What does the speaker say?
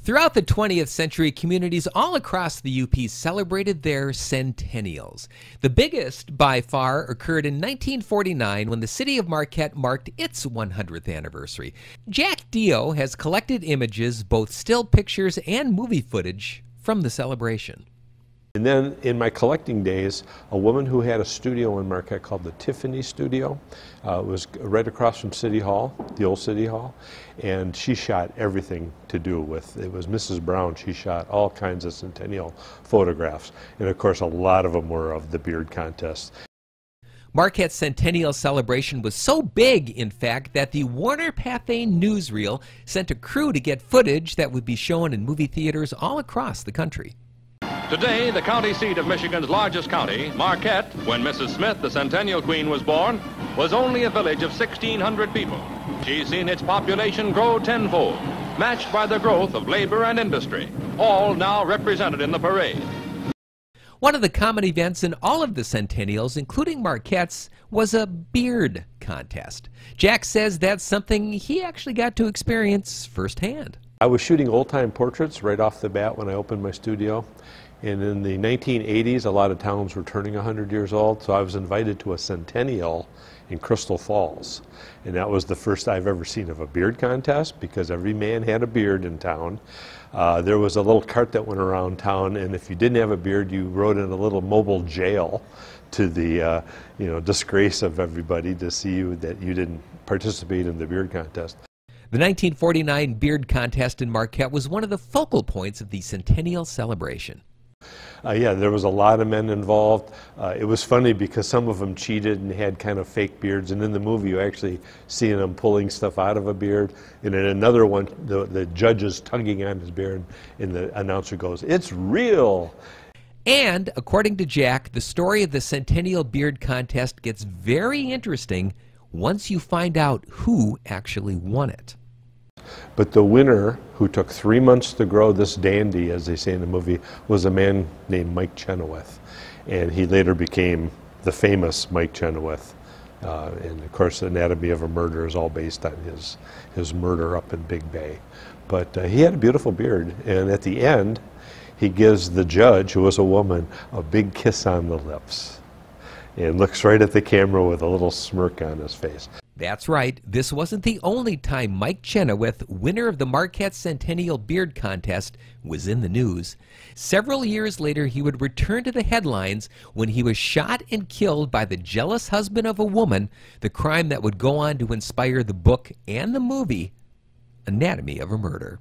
Throughout the 20th century, communities all across the UP celebrated their centennials. The biggest, by far, occurred in 1949 when the city of Marquette marked its 100th anniversary. Jack Dio has collected images, both still pictures and movie footage, from the celebration. And then in my collecting days, a woman who had a studio in Marquette called the Tiffany Studio was right across from City Hall, the old City Hall, and she shot everything to do with, it was Mrs. Brown. She shot all kinds of centennial photographs, and of course a lot of them were of the beard contest. Marquette's centennial celebration was so big, in fact, that the Warner Pathé newsreel sent a crew to get footage that would be shown in movie theaters all across the country. Today, the county seat of Michigan's largest county, Marquette, when Mrs. Smith, the Centennial Queen, was born, was only a village of 1,600 people. She's seen its population grow tenfold, matched by the growth of labor and industry, all now represented in the parade. One of the common events in all of the centennials, including Marquette's, was a beard contest. Jack says that's something he actually got to experience firsthand. I was shooting old-time portraits right off the bat when I opened my studio. And in the 1980s, a lot of towns were turning 100 years old, so I was invited to a centennial in Crystal Falls. And that was the first I've ever seen of a beard contest, because every man had a beard in town. There was a little cart that went around town, and if you didn't have a beard, you rode in a little mobile jail to the disgrace of everybody to see you that you didn't participate in the beard contest. The 1949 beard contest in Marquette was one of the focal points of the centennial celebration. Yeah, there was a lot of men involved. It was funny because some of them cheated and had kind of fake beards, and in the movie you actually see them pulling stuff out of a beard, and in another one the judge is tugging on his beard and the announcer goes, "It's real!" And according to Jack, the story of the Centennial Beard Contest gets very interesting once you find out who actually won it. But the winner, who took 3 months to grow this dandy, as they say in the movie, was a man named Mike Chenoweth. And he later became the famous Mike Chenoweth. And of course, Anatomy of a Murder is all based on his murder up in Big Bay. But he had a beautiful beard. And at the end, he gives the judge, who was a woman, a big kiss on the lips. And looks right at the camera with a little smirk on his face. That's right. This wasn't the only time Mike Chenoweth, winner of the Marquette Centennial Beard Contest, was in the news. Several years later, he would return to the headlines when he was shot and killed by the jealous husband of a woman, the crime that would go on to inspire the book and the movie, Anatomy of a Murder.